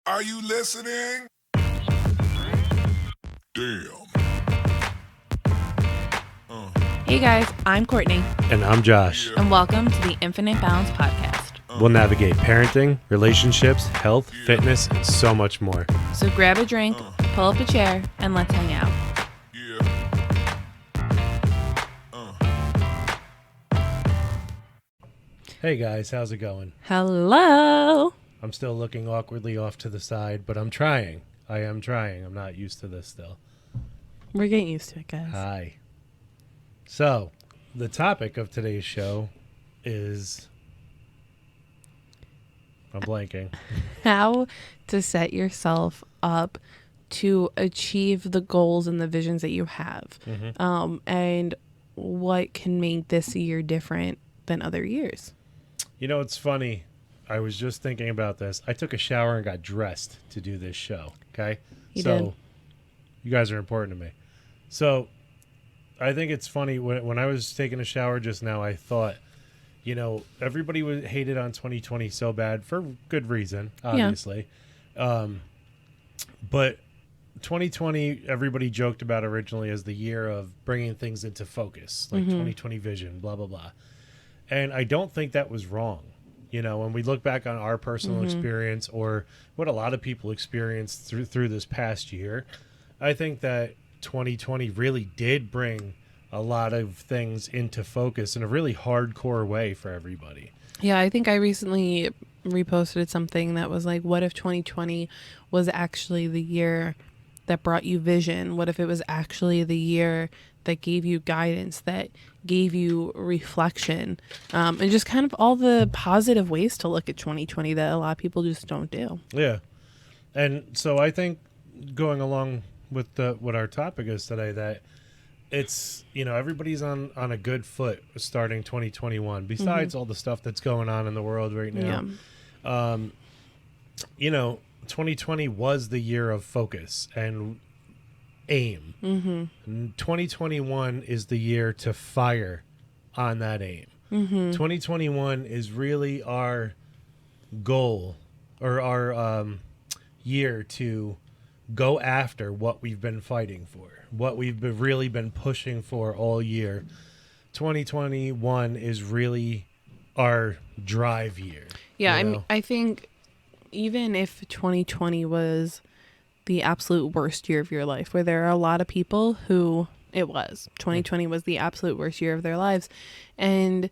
Are you listening? Damn. Hey guys, I'm Courtney, And I'm Josh. Yeah. and welcome to the Infinite Balance Podcast. We'll navigate parenting, relationships, health, fitness, and so much more. So grab a drink, pull up a chair, and let's hang out. Hey guys, how's it going? Hello. I'm still looking awkwardly off to the side, but I'm trying. I am trying. I'm not used to this still. We're getting used to it, guys. Hi. So, the topic of today's show is... I'm blanking. How to set yourself up to achieve the goals and the visions that you have, and what can make this year different than other years. You know, it's funny. I was just thinking about this. I took a shower and got dressed to do this show, okay? You did. You guys are important to me. So, I think it's funny. When I was taking a shower just now, I thought, you know, everybody hated on 2020 so bad for good reason, obviously. But 2020, everybody joked about originally as the year of bringing things into focus, like 2020 vision, blah, blah, blah. And I don't think that was wrong. You know, when we look back on our personal experience or what a lot of people experienced through this past year, I think that 2020 really did bring a lot of things into focus in a really hardcore way for everybody. Yeah, I think I recently reposted something that was like, what if 2020 was actually the year that brought you vision? What if it was actually the year that gave you guidance, that gave you reflection, and just kind of all the positive ways to look at 2020 that a lot of people just don't do. Yeah. And so I think going along with what our topic is today, that it's, you know, everybody's on a good foot starting 2021, besides all the stuff that's going on in the world right now. Yeah. You know, 2020 was the year of focus and aim. 2021 is the year to fire on that aim. 2021 is really our goal, or our year to go after what we've been fighting for, what we've really been pushing for all year. 2021 is really our drive year. Yeah, you know? I think even if 2020 was the absolute worst year of your life, where there are a lot of people who it was, 2020 was the absolute worst year of their lives. And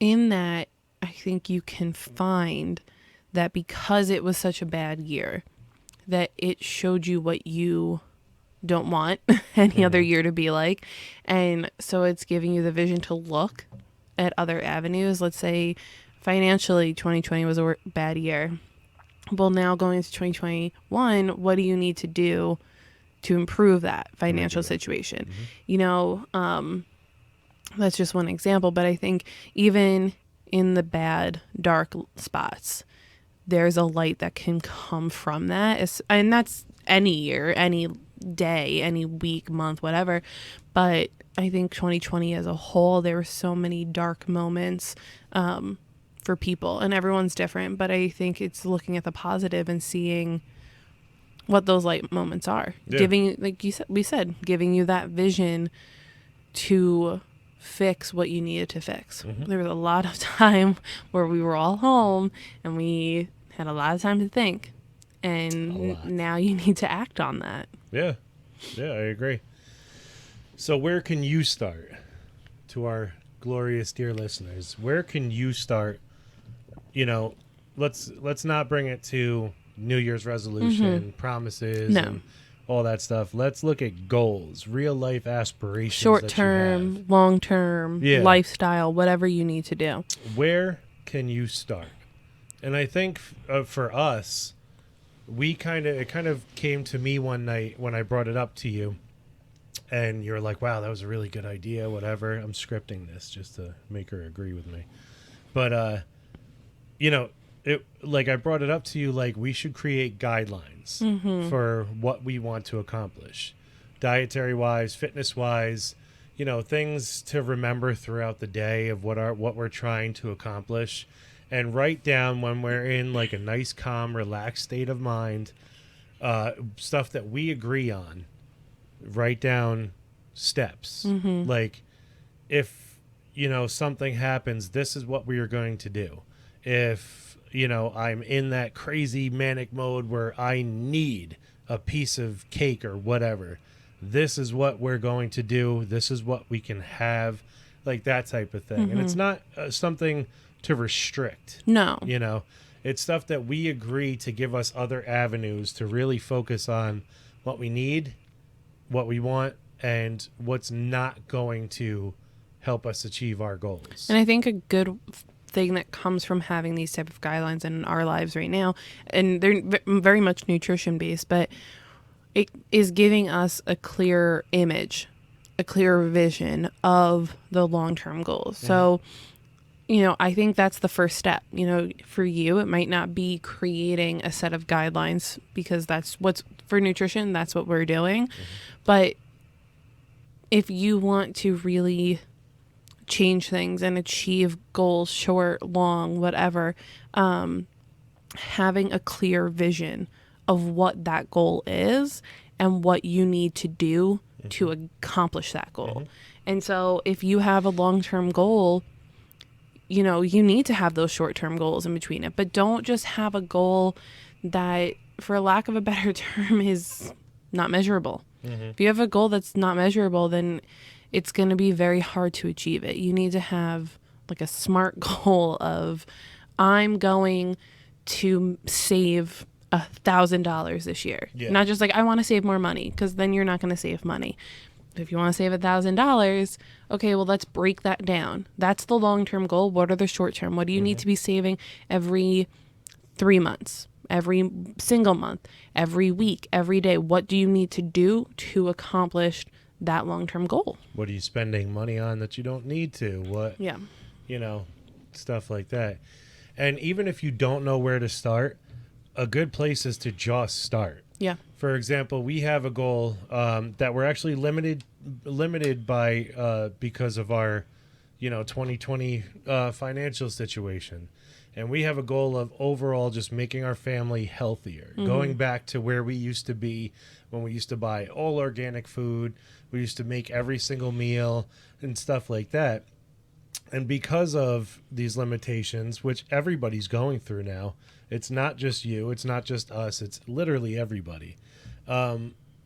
in that, I think you can find that because it was such a bad year, that it showed you what you don't want any other year to be like. And so it's giving you the vision to look at other avenues. Let's say financially 2020 was a bad year. Well, now going into 2021, what do you need to do to improve that financial situation? You know, that's just one example, but I think even in the bad, dark spots, there's a light that can come from that. And that's any year, any day, any week, month, whatever. But I think 2020 as a whole, there were so many dark moments for people, and everyone's different. But I think it's looking at the positive and seeing what those light moments are. Yeah. Giving, like we said, giving you that vision to fix what you needed to fix. There was a lot of time where we were all home and we had a lot of time to think, and now you need to act on that. Yeah, I agree. So where can you start? To our glorious dear listeners, where can you start? You know, let's not bring it to New Year's resolution, promises, and all that stuff. Let's look at goals, real life aspirations. Short term, long term, lifestyle, whatever you need to do. Where can you start? And I think for us, it kind of came to me one night when I brought it up to you, and you're like, wow, that was a really good idea, whatever. I'm scripting this just to make her agree with me. But, you know, like I brought it up to you, like we should create guidelines for what we want to accomplish, dietary wise, fitness wise, you know, things to remember throughout the day of what we're trying to accomplish. and write down when we're in like a nice, calm, relaxed state of mind, stuff that we agree on. Write down steps. Like, if, something happens, this is what we are going to do. If, I'm in that crazy manic mode where I need a piece of cake or whatever, this is what we're going to do. This is what we can have, like that type of thing. And it's not something to restrict. No. It's stuff that we agree to give us other avenues to really focus on what we need, what we want, and what's not going to help us achieve our goals. And I think a good thing that comes from having these type of guidelines in our lives right now, and they're very much nutrition based, but it is giving us a clear image, a clear vision of the long-term goals. So, I think that's the first step. For you, it might not be creating a set of guidelines, because that's what's for nutrition. That's what we're doing. But if you want to really change things and achieve goals, short, long, whatever, having a clear vision of what that goal is and what you need to do to accomplish that goal. And so if you have a long-term goal, you need to have those short-term goals in between it, but don't just have a goal that, for lack of a better term, is not measurable. If you have a goal that's not measurable, then it's going to be very hard to achieve it. You need to have like a SMART goal of, I'm going to save $1,000 this year. Yeah. Not just like, I want to save more money, because then you're not going to save money. If you want to save $1,000, okay, well, let's break that down. That's the long-term goal. What are the short-term? What do you need to be saving every 3 months, every single month, every week, every day? What do you need to do to accomplish that long-term goal? What are you spending money on that you don't need to? What, Yeah. Stuff like that. And even if you don't know where to start, a good place is to just start. Yeah. For example, we have a goal that we're actually limited by because of our, 2020 financial situation. And we have a goal of overall just making our family healthier, going back to where we used to be when we used to buy all organic food. We used to make every single meal and stuff like that. And because of these limitations, which everybody's going through now, it's not just you, it's not just us, it's literally everybody.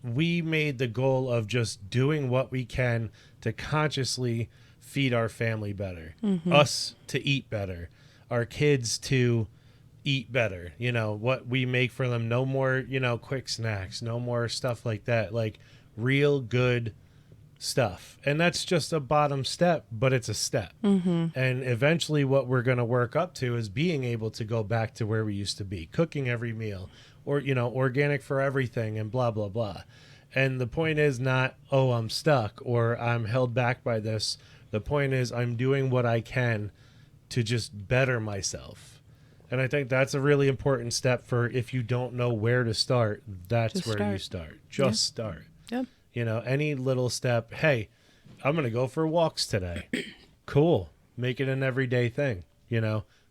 We made the goal of just doing what we can to consciously feed our family better, us to eat better, our kids to eat better, what we make for them. No more, quick snacks, no more stuff like that, like real good stuff. And that's just a bottom step, but it's a step. And eventually what we're going to work up to is being able to go back to where we used to be, cooking every meal, or, organic for everything, and blah, blah, blah. And the point is not, oh, I'm stuck or I'm held back by this. The point is I'm doing what I can to just better myself. And I think that's a really important step for, if you don't know where to start, that's Just where start. you start. Just start. Yep. Any little step. Hey, I'm going to go for walks today. Cool. Make it an everyday thing.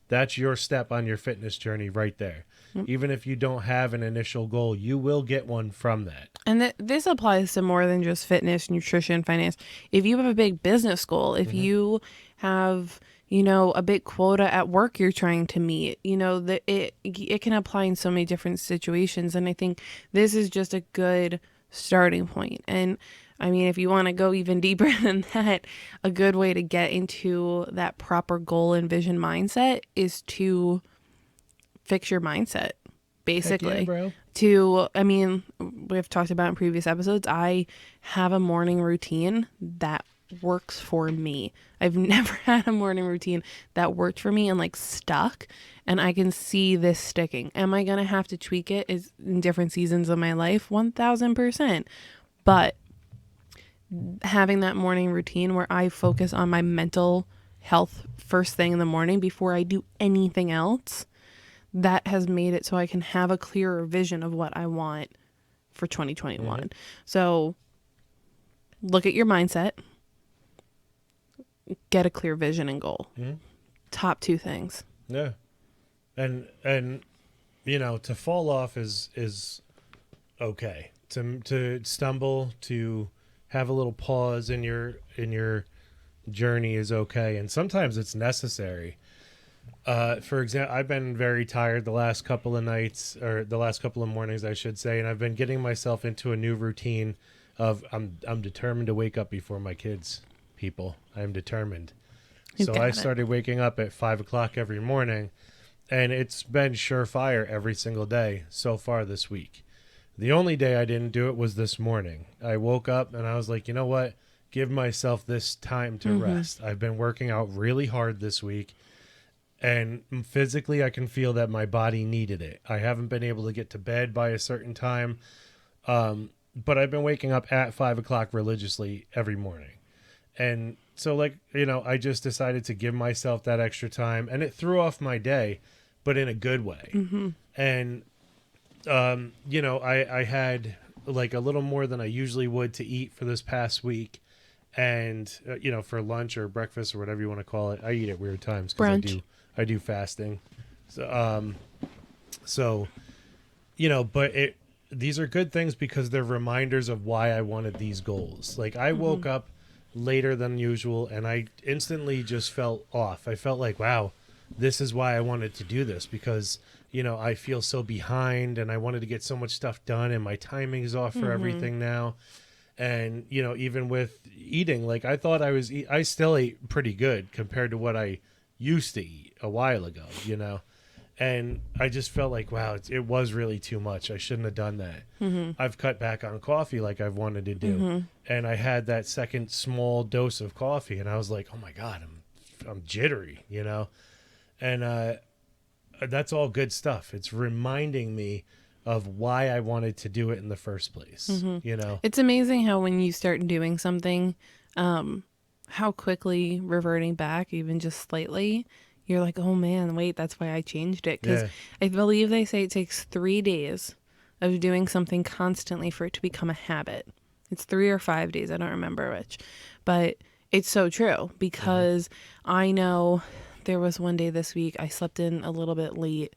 That's your step on your fitness journey right there. Even if you don't have an initial goal, you will get one from that. And this applies to more than just fitness, nutrition, finance. If you have a big business goal, if you have, a big quota at work you're trying to meet, that it can apply in so many different situations. And I think this is just a good starting point. And I mean, if you want to go even deeper than that, a good way to get into that proper goal and vision mindset is to fix your mindset, basically. Heck yeah, bro. We've talked about in previous episodes, I have a morning routine that works for me. I've never had a morning routine that worked for me and stuck, and I can see this sticking. Am I going to have to tweak it is in different seasons of my life? 1000%. But having that morning routine where I focus on my mental health first thing in the morning before I do anything else, that has made it so I can have a clearer vision of what I want for 2021. So look at your mindset, get a clear vision and goal. Top two things. Yeah. And to fall off is okay. To stumble, to have a little pause in your journey is okay, and sometimes it's necessary. For example, I've been very tired the last couple of nights, or the last couple of mornings, I should say, and I've been getting myself into a new routine of I'm determined to wake up before my kids. People, I'm determined. You've So got I it. started waking up at 5 o'clock every morning, and it's been surefire every single day so far this week. The only day I didn't do it was this morning. I woke up and I was like, you know what? Give myself this time to rest. I've been working out really hard this week, and physically I can feel that my body needed it. I haven't been able to get to bed by a certain time, but I've been waking up at 5 o'clock religiously every morning. And so, I just decided to give myself that extra time, and it threw off my day, but in a good way. And I had like a little more than I usually would to eat for this past week. And, for lunch or breakfast or whatever you want to call it, I eat at weird times because Brunch. I do fasting. So, but these are good things because they're reminders of why I wanted these goals. Like I woke up later than usual and I instantly just felt off. I felt like, wow, this is why I wanted to do this, because I feel so behind and I wanted to get so much stuff done and my timing is off for everything now. And even with eating, like I thought I still ate pretty good compared to what I used to eat a while ago, and I just felt like, wow, it was really too much. I shouldn't have done that. I've cut back on coffee like I've wanted to do, and I had that second small dose of coffee and I was like, oh my God, I'm jittery, and that's all good stuff. It's reminding me of why I wanted to do it in the first place. It's amazing how when you start doing something, how quickly reverting back, even just slightly, you're like, oh man, wait, that's why I changed it. Because Yeah. I believe they say it takes 3 days of doing something constantly for it to become a habit. It's 3 or 5 days. I don't remember which, but it's so true because I know there was one day this week I slept in a little bit late.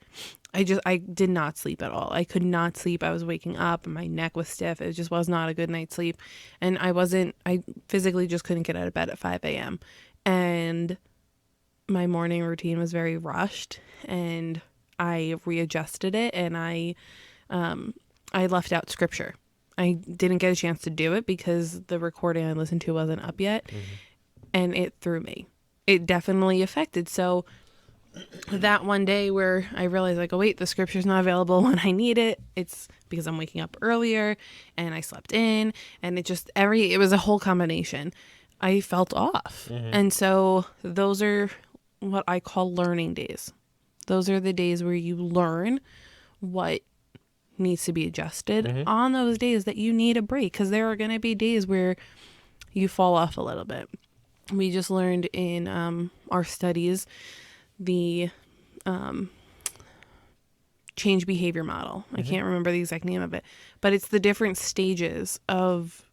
I did not sleep at all. I could not sleep. I was waking up and my neck was stiff. It just was not a good night's sleep. And I physically just couldn't get out of bed at 5 a.m. And my morning routine was very rushed and I readjusted it and I left out scripture. I didn't get a chance to do it because the recording I listened to wasn't up yet. And it threw me. It definitely affected. So that one day where I realized like, oh wait, the scripture's not available when I need it. It's because I'm waking up earlier and I slept in and it was a whole combination. I felt off. And so those are what I call learning days. Those are the days where you learn what needs to be adjusted on those days that you need a break, because there are going to be days where you fall off a little bit. We just learned in our studies the change behavior model. I can't remember the exact name of it, but it's the different stages of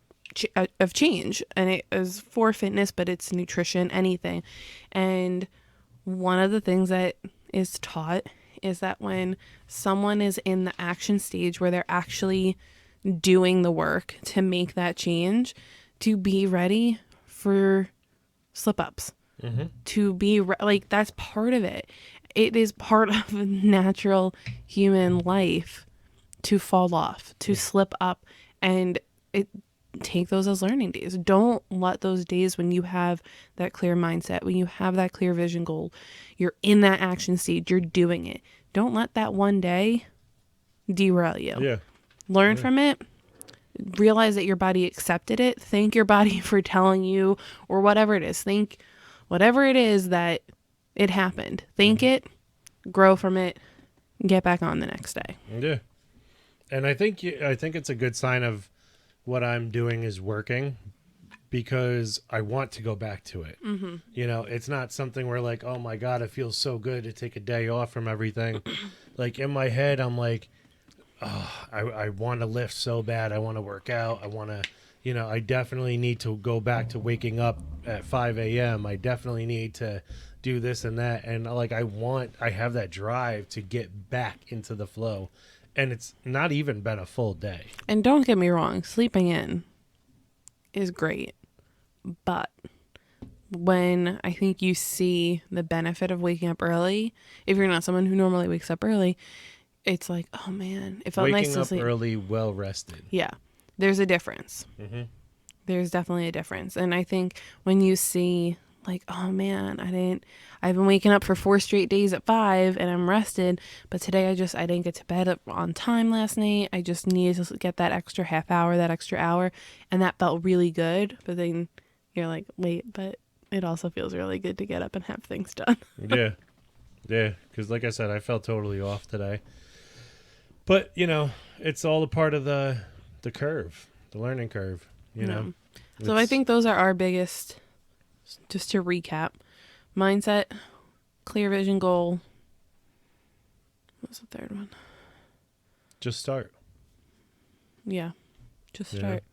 change, and it is for fitness, but it's nutrition, anything. And one of the things that is taught is that when someone is in the action stage where they're actually doing the work to make that change, to be ready for slip-ups, to be like, that's part of it. It is part of natural human life to fall off, to slip up, and take those as learning days. Don't let those days when you have that clear mindset, when you have that clear vision goal, you're in that action stage, you're doing it. Don't let that one day derail you. Yeah. Learn from it. Realize that your body accepted it. Thank your body for telling you, or whatever it is. Thank whatever it is that it happened. Thank it, grow from it, get back on the next day. Yeah. And I think it's a good sign of what I'm doing is working, because I want to go back to it. It's not something where like, oh my God, it feels so good to take a day off from everything. Like in my head, I'm like, oh, I want to lift so bad. I want to work out. I want to, I definitely need to go back to waking up at 5 a.m. I definitely need to do this and that, and like I have that drive to get back into the flow, and it's not even been a full day. And don't get me wrong, sleeping in is great, but when I think you see the benefit of waking up early, if you're not someone who normally wakes up early, it's like, oh man, it felt nice to sleep early, well rested. Yeah, there's a difference. Mm-hmm. There's definitely a difference. And I think when you see like, oh man, I've been waking up for 4 straight days at 5 and I'm rested, but today I didn't get to bed on time last night. I just needed to get that extra half hour, that extra hour, and that felt really good. But then you're like, wait, but it also feels really good to get up and have things done. Yeah. Because like I said, I felt totally off today. But, it's all a part of the curve, the learning curve, know. So I think those are our biggest, just to recap, mindset, clear vision goal. What's the third one? Just start. Yeah. Just start.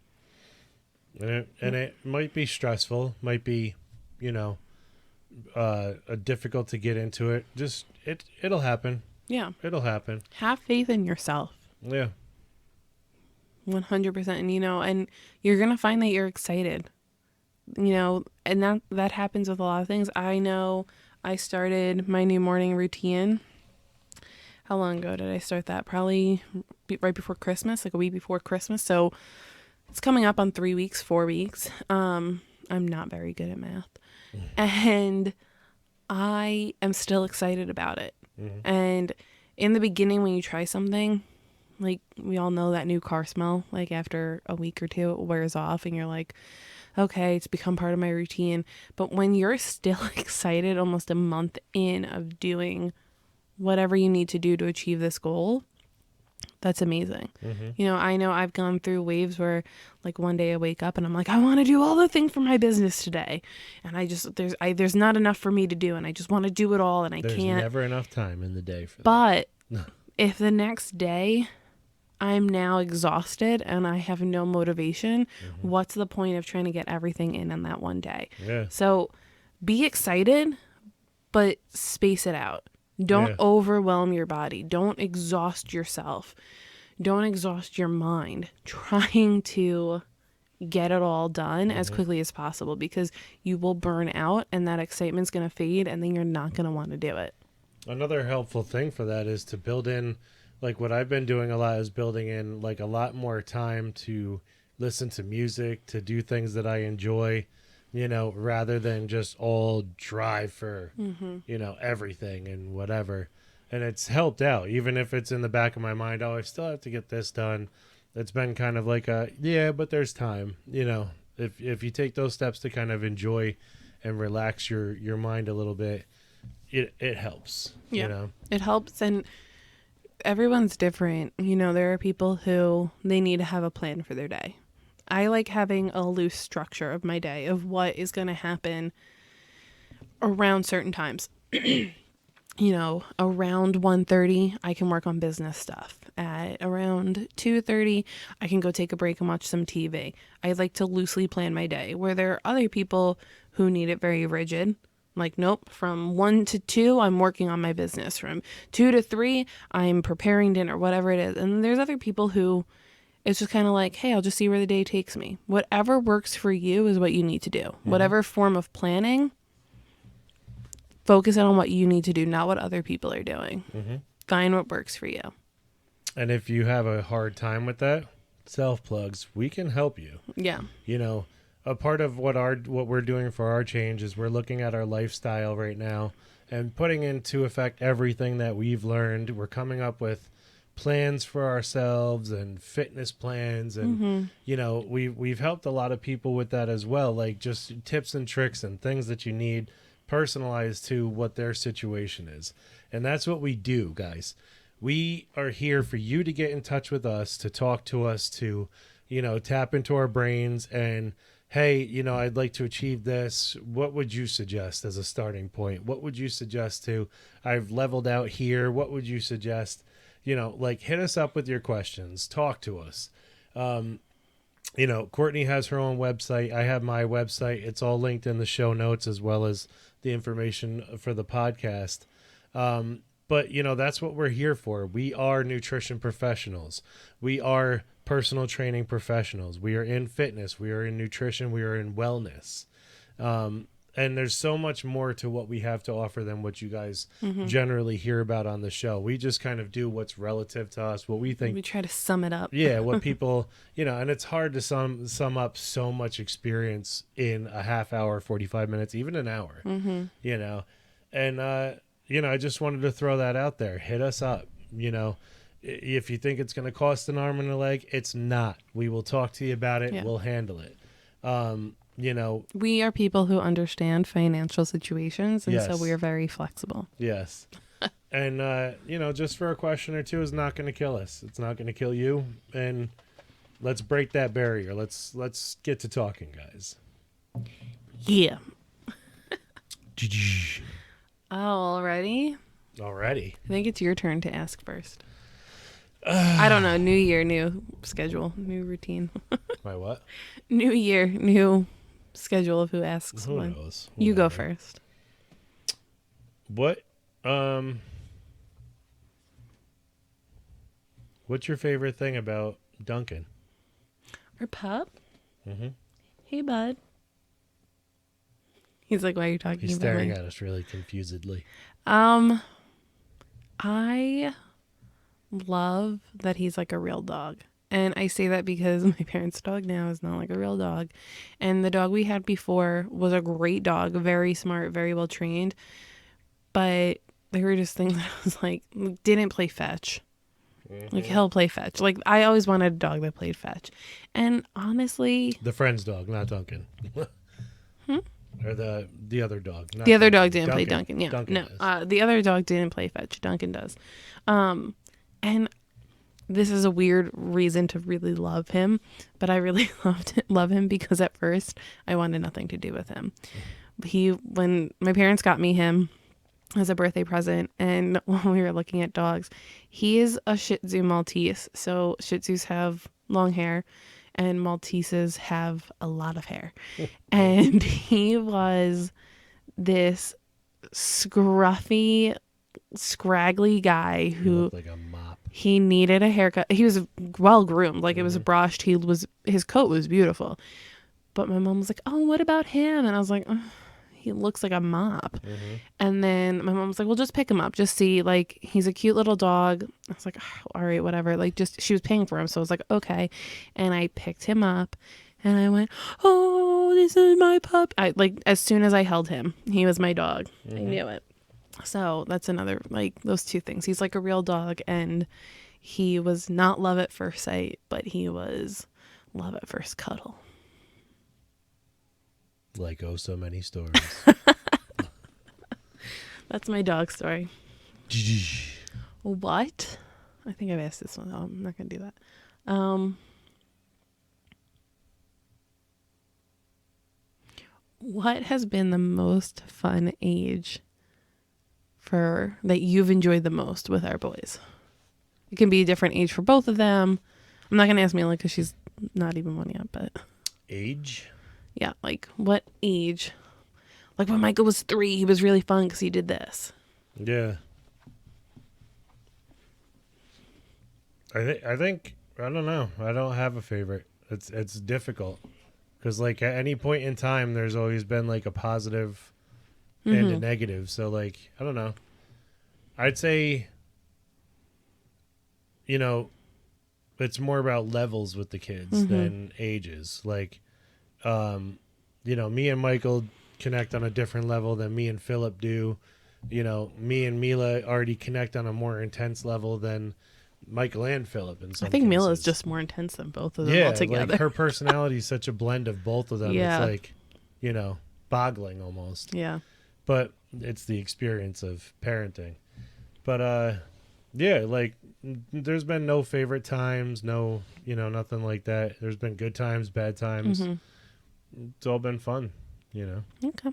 And it might be stressful, might be, difficult to get into it. Just, it'll happen. Yeah. It'll happen. Have faith in yourself. Yeah. 100%. And you're going to find that you're excited, and that happens with a lot of things. I know I started my new morning routine. How long ago did I start that? Probably right before Christmas, like a week before Christmas. So it's coming up on 3 weeks, 4 weeks. I'm not very good at math. And I am still excited about it. Mm-hmm. And in the beginning, when you try something, like we all know that new car smell, like after a week or two, it wears off and you're like, okay, it's become part of my routine. But when you're still excited almost a month in of doing whatever you need to do to achieve this goal, that's amazing. Mm-hmm. I know I've gone through waves where like one day I wake up and I'm like, I want to do all the things for my business today. And there's not enough for me to do. And I just want to do it all. And there's can't. There's never enough time in the day for that. But if the next day I'm now exhausted and I have no motivation, mm-hmm. what's the point of trying to get everything in that one day? Yeah. So be excited, but space it out. Don't overwhelm your body. Don't exhaust yourself. Don't exhaust your mind trying to get it all done as quickly as possible, because you will burn out and that excitement's going to fade and then you're not going to want to do it. Another helpful thing for that is to build in, like what I've been doing a lot is building in like a lot more time to listen to music, to do things that I enjoy, rather than just all drive for, everything and whatever. And it's helped out, even if it's in the back of my mind, oh, I still have to get this done. It's been kind of like but there's time, if you take those steps to kind of enjoy and relax your mind a little bit, it helps. Yeah, it helps. And everyone's different. There are people who they need to have a plan for their day. I like having a loose structure of my day of what is going to happen around certain times. Around 1:30, I can work on business stuff. At around 2:30, I can go take a break and watch some TV. I like to loosely plan my day, where there are other people who need it very rigid. Like, nope, from 1 to 2, I'm working on my business. From 2 to 3, I'm preparing dinner, whatever it is. And there's other people who it's just kind of like, hey, I'll just see where the day takes me. Whatever works for you is what you need to do. Mm-hmm. Whatever form of planning, focus on what you need to do, not what other people are doing. Mm-hmm. Find what works for you. And if you have a hard time with that, self-plugs, we can help you. Yeah. A part of what we're doing for our change is we're looking at our lifestyle right now and putting into effect everything that we've learned. We're coming up with plans for ourselves and fitness plans, and we've helped a lot of people with that as well, like just tips and tricks and things that you need personalized to what their situation is. And that's what we do, guys. We are here for you to get in touch with us, to talk to us, to tap into our brains and, hey, I'd like to achieve this. What would you suggest as a starting point? What would you suggest I've leveled out here. What would you suggest? Hit us up with your questions. Talk to us. Courtney has her own website. I have my website. It's all linked in the show notes, as well as the information for the podcast. But, you know, that's what we're here for. We are nutrition professionals. We are personal training professionals. We are in fitness. We are in nutrition. We are in wellness. And there's so much more to what we have to offer than what you guys generally hear about on the show. We just kind of do what's relative to us, what we think. We try to sum it up. Yeah, what people, you know, and it's hard to sum up so much experience in a half hour, 45 minutes, even an hour, you know. And, you know, I just wanted to throw that out there. Hit us up, you know. If you think it's going to cost an arm and a leg, it's not. We will talk to you about it. Yeah. We'll handle it. You know, We are people who understand financial situations, and so Yes. we are very flexible. yes. And, you know, just for a question or two is not going to kill us. It's not going to kill you. And let's break that barrier. Let's get to talking, guys. Yeah. Oh, already? Already. I think it's your turn to ask first. I don't know. New year, new schedule, new routine. My what? New year, new schedule of who asks Who when. knows? You go Whatever. first. What? What's your favorite thing about Duncan? Our pup? Mm-hmm. Hey, bud. He's like, why are you talking He's about staring me? at us really confusedly. I love that he's like a real dog. And I say that because my parents' dog now is not like a real dog. And the dog we had before was a great dog, very smart, very well trained. But there were just things that I was like, didn't play fetch. Like, he'll play fetch. Like, I always wanted a dog that played fetch. And honestly, The friend's dog, not Duncan. Or the other dog. Not the other Duncan. dog didn't play Duncan. Yeah, Duncan no. does. The other dog didn't play fetch. Duncan does. And this is a weird reason to really love him, but I really love him because at first I wanted nothing to do with him. When my parents got me him as a birthday present, and when we were looking at dogs, he is a Shih Tzu Maltese. So Shih Tzus have long hair, and Malteses have a lot of hair. And he was this scruffy, scraggly guy He who looked like a mop. he needed a haircut. He was well groomed, like it was brushed. His coat was beautiful. But my mom was like, "Oh, what about him?" And I was like, "Ugh, he looks like a mop." And then my mom was like, "Well, just pick him up. Just see, like, he's a cute little dog." I was like, "Oh, all right, whatever." Like, just, she was paying for him. So I was like, okay. And I picked him up and I went, "Oh, this is my pup." Like, as soon as I held him, he was my dog. I knew it. So that's another, like, those two things. He's like a real dog, and he was not love at first sight, but he was love at first cuddle. Like oh so many stories. That's my dog story. What? I think I've asked this one. Oh, I'm not going to do that. What has been the most fun age that you've enjoyed the most with our boys? It can be a different age for both of them. I'm not going to ask Mila because she's not even one yet, but Age? yeah, like what age? Like when Michael was 3, he was really fun because he did this. Yeah. I think I don't know. I don't have a favorite. It's difficult because like at any point in time, there's always been like a positive and a negative. So like I don't know. I'd say, you know, it's more about levels with the kids than ages. Like, you know, me and Michael connect on a different level than me and Philip do. You know, me and Mila already connect on a more intense level than Michael and Philip in some I think Mila is cases. just more intense than both of them Yeah, altogether. like her personality is such a blend of both of them. Yeah. It's like, you know, boggling almost. Yeah. But it's the experience of parenting. But yeah, like there's been no favorite times, no, you know, nothing like that. There's been good times, bad times. It's all been fun, you know. Okay.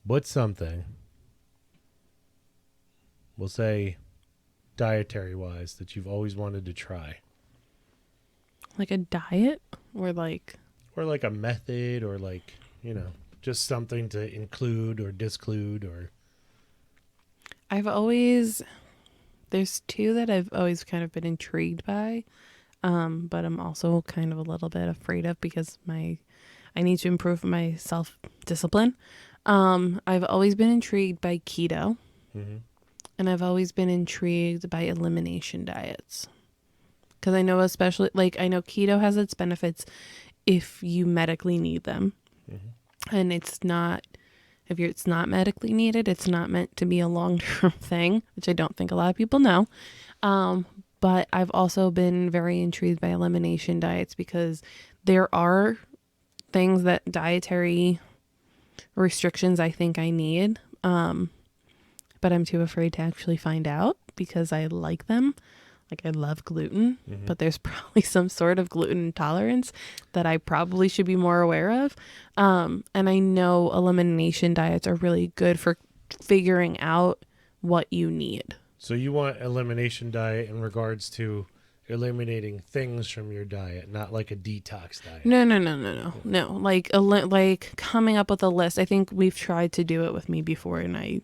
What's something, we'll say dietary wise, that you've always wanted to try? Like a diet? Or like, Or like a method, or like, just something to include or disclude, or there's two that I've always kind of been intrigued by, but I'm also kind of a little bit afraid of because I need to improve my self discipline. I've always been intrigued by keto, mm-hmm. and I've always been intrigued by elimination diets. Because I know, especially, like, I know keto has its benefits if you medically need them. Mm-hmm. And it's not medically needed, it's not meant to be a long-term thing, which I don't think a lot of people know. But I've also been very intrigued by elimination diets because there are things that dietary restrictions I think I need. But I'm too afraid to actually find out because I like them. Like, I love gluten, Mm-hmm. but there's probably some sort of gluten intolerance that I probably should be more aware of. And I know elimination diets are really good for figuring out what you need. So you want elimination diet in regards to eliminating things from your diet, not like a detox diet. No. Like coming up with a list. I think we've tried to do it with me before, and I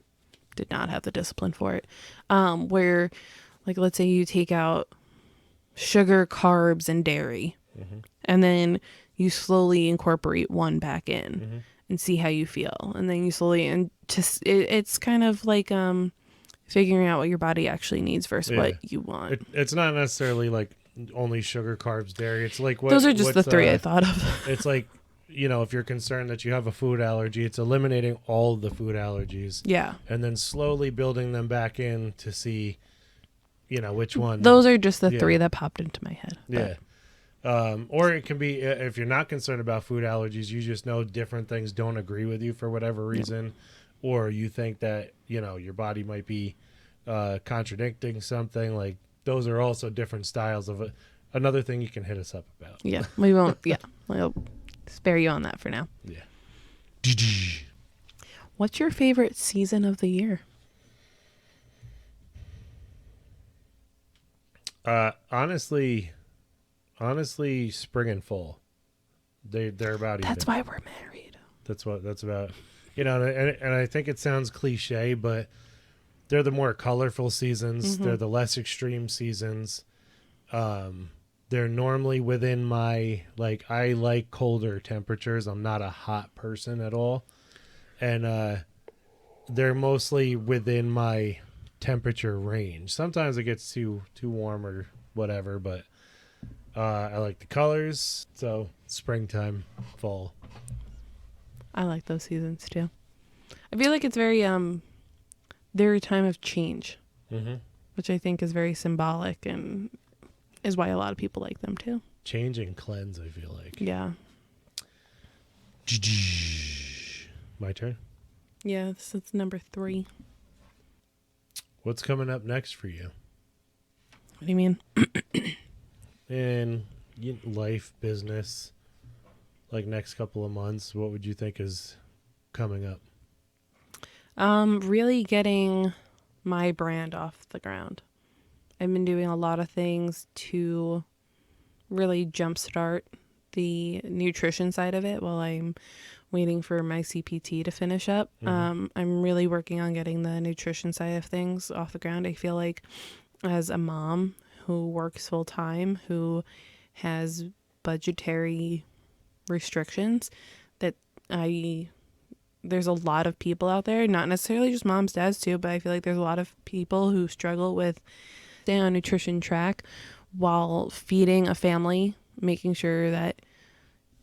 did not have the discipline for it. Where, like, let's say you take out sugar, carbs, and dairy, Mm-hmm. and then you slowly incorporate one back in Mm-hmm. and see how you feel. And then you slowly, and just, it's kind of like figuring out what your body actually needs versus what you want. It's not necessarily like only sugar, carbs, dairy. It's like Those are just the three I thought of. It's like, if you're concerned that you have a food allergy, it's eliminating all of the food allergies. Yeah. And then slowly building them back in to see, which one. Those are just the three that popped into my head. Yeah. Or it can be, if you're not concerned about food allergies, you just know different things don't agree with you for whatever reason. Or you think that, your body might be contradicting something. Like, those are also different styles of it. Another thing you can hit us up about. Yeah. We won't, we'll spare you on that for now. Yeah. What's your favorite season of the year? Honestly, spring and fall. They're about even. That's why we're married. That's about. And I think it sounds cliche, but they're the more colorful seasons. Mm-hmm. They're the less extreme seasons. They're normally within my, like, I like colder temperatures. I'm not a hot person at all. And they're mostly within my temperature range. Sometimes it gets too warm or whatever, but I like the colors. So springtime, fall. I like those seasons too. I feel like it's very they're a time of change, Mm-hmm. which I think is very symbolic and is why a lot of people like them too. Change and cleanse, I feel like. Yeah. My turn. Yeah, this is number 3. What's coming up next for you? What do you mean? In life, business, like next couple of months, what would you think is coming up? Really getting my brand off the ground. I've been doing a lot of things to really jumpstart the nutrition side of it while I'm waiting for my CPT to finish up. Mm-hmm. I'm really working on getting the nutrition side of things off the ground. I feel like as a mom who works full time, who has budgetary restrictions, that there's a lot of people out there, not necessarily just moms, dads too, but I feel like there's a lot of people who struggle with staying on nutrition track while feeding a family, making sure that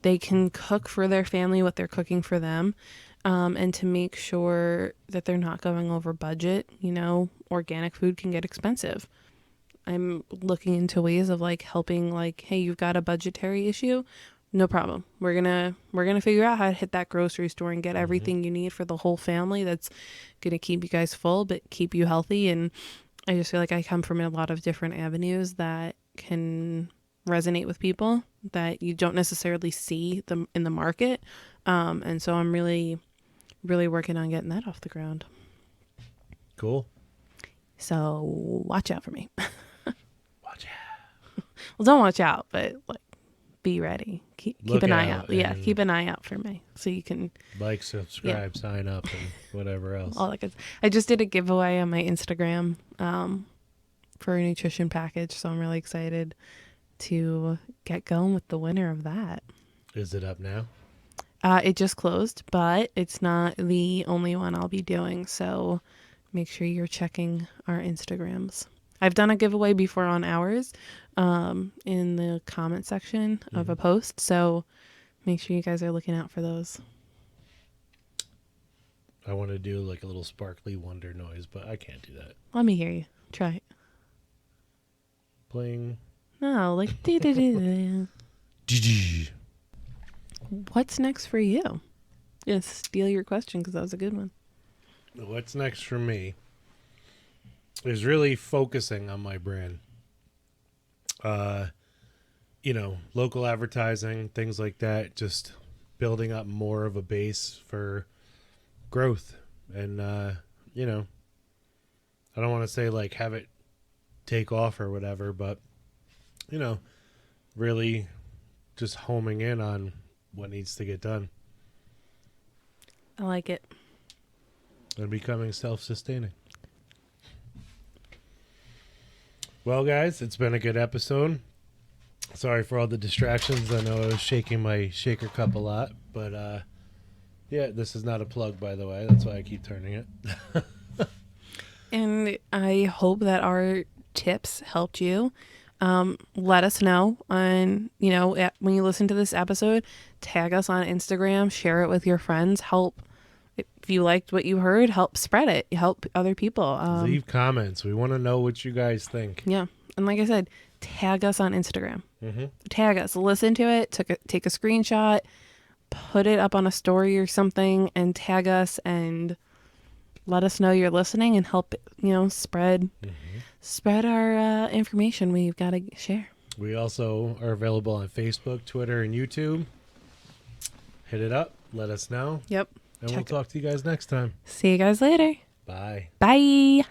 they can cook for their family what they're cooking for them, and to make sure that they're not going over budget. Organic food can get expensive. I'm looking into ways of like helping, like, hey, you've got a budgetary issue, no problem. We're gonna figure out how to hit that grocery store and get everything you need for the whole family that's gonna keep you guys full but keep you healthy. And I just feel like I come from a lot of different avenues that can resonate with people that you don't necessarily see them in the market. And so I'm really, really working on getting that off the ground. Cool. So watch out for me. Watch out. Well, don't watch out, but like be ready. Keep Look an eye out out. Yeah, and- keep an eye out for me so you can Like, subscribe, sign up, and whatever else. all that good. I just did a giveaway on my Instagram for a nutrition package, so I'm really excited to get going with the winner of that. Is it up now? It just closed, but it's not the only one I'll be doing, so make sure you're checking our Instagrams. I've done a giveaway before on ours in the comment section of a post, so make sure you guys are looking out for those. I want to do like a little sparkly wonder noise, but I can't do that. Let me hear you. Try it. Bling. No, like dee-dee-dee-dee. What's next for you? Gonna steal your question because that was a good one. What's next for me is really focusing on my brand. Local advertising, things like that, just building up more of a base for growth. And, I don't want to say like have it take off or whatever, but, really just homing in on what needs to get done I like it. and becoming self-sustaining. Well, guys, it's been a good episode. Sorry for all the distractions. I know I was shaking my shaker cup a lot, but yeah, this is not a plug, by the way. That's why I keep turning it. And I hope that our tips helped you. Let us know on, when you listen to this episode, tag us on Instagram, share it with your friends, help. If you liked what you heard, help spread it, help other people. Leave comments. We want to know what you guys think. Yeah. And like I said, tag us on Instagram. Mm-hmm. Tag us, listen to it, take a screenshot, put it up on a story or something, and tag us and let us know you're listening and help, spread our information we've got to share. We also are available on Facebook, Twitter, and YouTube. Hit it up. Let us know. Yep. And we'll talk to you guys next time. See you guys later. Bye. Bye.